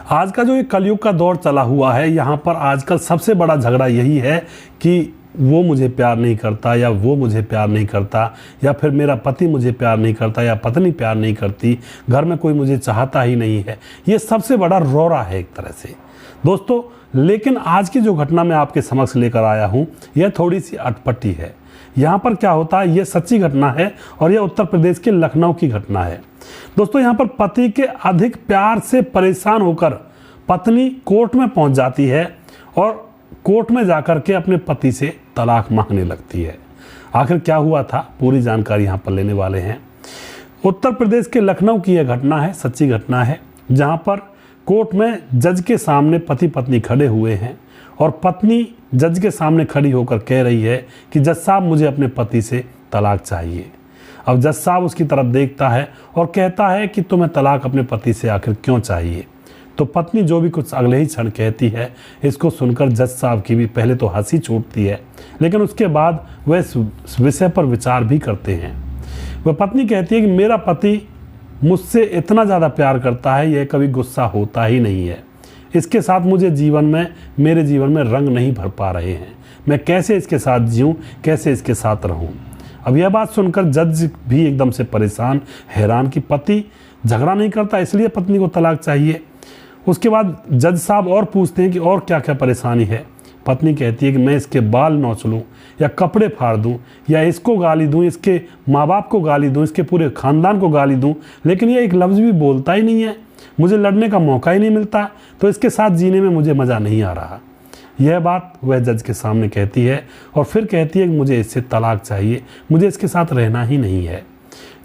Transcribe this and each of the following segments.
आज का जो ये कलयुग का दौर चला हुआ है, यहाँ पर आजकल सबसे बड़ा झगड़ा यही है कि वो मुझे प्यार नहीं करता या वो मुझे प्यार नहीं करता, या फिर मेरा पति मुझे प्यार नहीं करता या पत्नी प्यार नहीं करती, घर में कोई मुझे चाहता ही नहीं है। ये सबसे बड़ा रौरा है एक तरह से दोस्तों। लेकिन आज की जो घटना मैं आपके समक्ष लेकर आया हूँ, यह थोड़ी सी अटपटी है। यहाँ पर क्या होता है, ये सच्ची घटना है और यह उत्तर प्रदेश के लखनऊ की घटना है दोस्तों। यहाँ पर पति के अधिक प्यार से परेशान होकर पत्नी कोर्ट में पहुंच जाती है और कोर्ट में जाकर के अपने पति से तलाक मांगने लगती है। आखिर क्या हुआ था, पूरी जानकारी यहाँ पर लेने वाले हैं। उत्तर प्रदेश के लखनऊ की यह घटना है, सच्ची घटना है, जहाँ पर कोर्ट में जज के सामने पति पत्नी खड़े हुए हैं और पत्नी जज के सामने खड़ी होकर कह रही है कि जज साहब मुझे अपने पति से तलाक चाहिए। अब जज साहब उसकी तरफ देखता है और कहता है कि तुम्हें तलाक अपने पति से आखिर क्यों चाहिए। तो पत्नी जो भी कुछ अगले ही क्षण कहती है, इसको सुनकर जज साहब की भी पहले तो हंसी छूटती है, लेकिन उसके बाद वह इस विषय पर विचार भी करते हैं। वह पत्नी कहती है कि मेरा पति मुझसे इतना ज़्यादा प्यार करता है, यह कभी गुस्सा होता ही नहीं है। इसके साथ मुझे मेरे जीवन में रंग नहीं भर पा रहे हैं। मैं कैसे इसके साथ जीऊँ, कैसे इसके साथ रहूँ। अब यह बात सुनकर जज भी एकदम से परेशान, हैरान कि पति झगड़ा नहीं करता इसलिए पत्नी को तलाक चाहिए। उसके बाद जज साहब और पूछते हैं कि और क्या क्या परेशानी है। पत्नी कहती है कि मैं इसके बाल नोच लूँ या कपड़े फाड़ दूँ या इसको गाली दूँ, इसके माँ बाप को गाली दूँ, इसके पूरे ख़ानदान को गाली दूँ, लेकिन ये एक लफ्ज़ भी बोलता ही नहीं है। मुझे लड़ने का मौका ही नहीं मिलता, तो इसके साथ जीने में मुझे मज़ा नहीं आ रहा। यह बात वह जज के सामने कहती है और फिर कहती है कि मुझे इससे तलाक चाहिए, मुझे इसके साथ रहना ही नहीं है।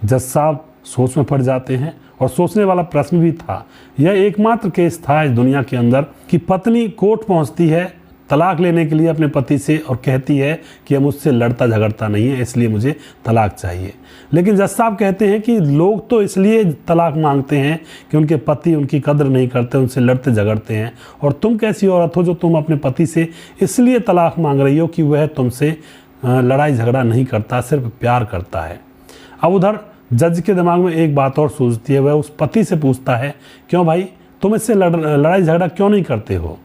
जज साहब सोच में पड़ जाते हैं और सोचने वाला प्रश्न भी था। यह एकमात्र केस था इस दुनिया के अंदर कि पत्नी कोर्ट पहुंचती है तलाक लेने के लिए अपने पति से और कहती है कि यह मुझसे लड़ता झगड़ता नहीं है, इसलिए मुझे तलाक चाहिए। लेकिन जज साहब कहते हैं कि लोग तो इसलिए तलाक मांगते हैं कि उनके पति उनकी कदर नहीं करते, उनसे लड़ते झगड़ते हैं, और तुम कैसी औरत हो जो तुम अपने पति से इसलिए तलाक मांग रही हो कि वह तुमसे लड़ाई झगड़ा नहीं करता, सिर्फ प्यार करता है। अब उधर जज के दिमाग में एक बात और सूझती है। वह उस पति से पूछता है, क्यों भाई तुम इससे लड़ाई झगड़ा क्यों नहीं करते हो।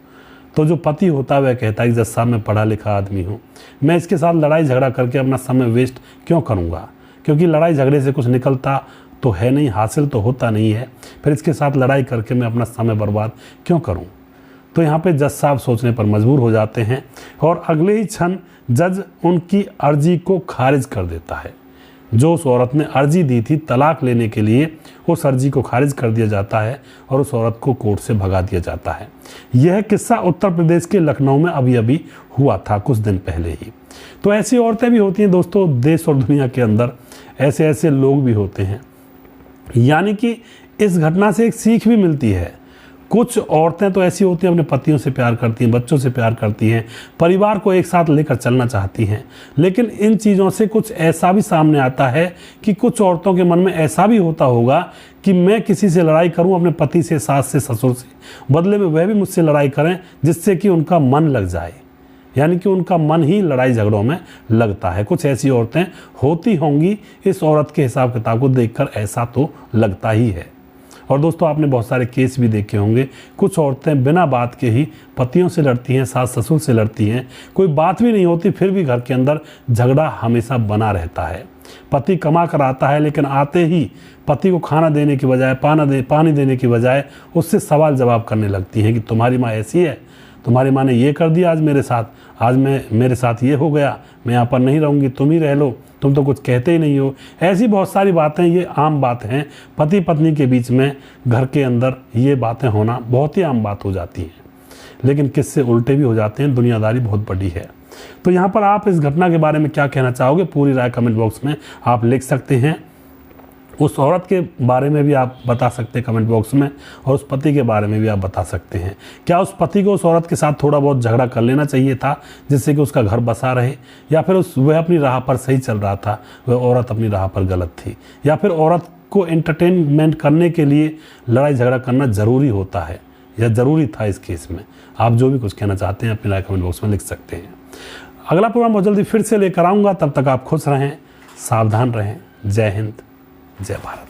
तो जो पति होता है वह कहता है कि जज साहब मैं पढ़ा लिखा आदमी हूँ, मैं इसके साथ लड़ाई झगड़ा करके अपना समय वेस्ट क्यों करूँगा, क्योंकि लड़ाई झगड़े से कुछ निकलता तो है नहीं, हासिल तो होता नहीं है, फिर इसके साथ लड़ाई करके मैं अपना समय बर्बाद क्यों करूँ। तो यहाँ पे जज साहब सोचने पर मजबूर हो जाते हैं और अगले ही क्षण जज उनकी अर्जी को खारिज कर देता है। जो उस औरत ने अर्जी दी थी तलाक लेने के लिए, उस अर्जी को खारिज कर दिया जाता है और उस औरत को कोर्ट से भगा दिया जाता है। यह किस्सा उत्तर प्रदेश के लखनऊ में अभी अभी हुआ था, कुछ दिन पहले ही। तो ऐसी औरतें भी होती हैं दोस्तों, देश और दुनिया के अंदर ऐसे ऐसे लोग भी होते हैं। यानी कि इस घटना से एक सीख भी मिलती है। कुछ औरतें तो ऐसी होती हैं अपने पतियों से प्यार करती हैं, बच्चों से प्यार करती हैं, परिवार को एक साथ लेकर चलना चाहती हैं, लेकिन इन चीज़ों से कुछ ऐसा भी सामने आता है कि कुछ औरतों के मन में ऐसा भी होता होगा कि मैं किसी से लड़ाई करूं, अपने पति से, सास से, ससुर से, बदले में वह भी मुझसे लड़ाई करें जिससे कि उनका मन लग जाए। यानी कि उनका मन ही लड़ाई झगड़ों में लगता है। कुछ ऐसी औरतें होती होंगी, इस औरत के हिसाब किताब को देखकर ऐसा तो लगता ही है। और दोस्तों आपने बहुत सारे केस भी देखे होंगे, कुछ औरतें बिना बात के ही पतियों से लड़ती हैं, सास ससुर से लड़ती हैं, कोई बात भी नहीं होती फिर भी घर के अंदर झगड़ा हमेशा बना रहता है। पति कमा कर आता है, लेकिन आते ही पति को खाना देने की बजाय, पानी देने की बजाय उससे सवाल जवाब करने लगती हैं कि तुम्हारी माँ ऐसी है, तुम्हारी माँ ने ये कर दिया आज मेरे साथ, आज मेरे साथ ये हो गया, मैं यहाँ पर नहीं रहूँगी, तुम ही रह लो, तुम तो कुछ कहते ही नहीं हो। ऐसी बहुत सारी बातें, ये आम बात हैं पति पत्नी के बीच में, घर के अंदर ये बातें होना बहुत ही आम बात हो जाती हैं। लेकिन किससे उल्टे भी हो जाते हैं, दुनियादारी बहुत बड़ी है। तो यहाँ पर आप इस घटना के बारे में क्या कहना चाहोगे, पूरी राय कमेंट बॉक्स में आप लिख सकते हैं। उस औरत के बारे में भी आप बता सकते हैं कमेंट बॉक्स में, और उस पति के बारे में भी आप बता सकते हैं। क्या उस पति को उस औरत के साथ थोड़ा बहुत झगड़ा कर लेना चाहिए था जिससे कि उसका घर बसा रहे, या फिर वह अपनी राह पर सही चल रहा था, वह औरत अपनी राह पर गलत थी, या फिर औरत को एंटरटेनमेंट करने के लिए लड़ाई झगड़ा करना ज़रूरी होता है या ज़रूरी था इस केस में। आप जो भी कुछ कहना चाहते हैं अपनी राय कमेंट बॉक्स में लिख सकते हैं। अगला प्रोग्राम बहुत जल्दी फिर से लेकर आऊँगा, तब तक आप खुश रहें, सावधान रहें। जय हिंद, जय भारत।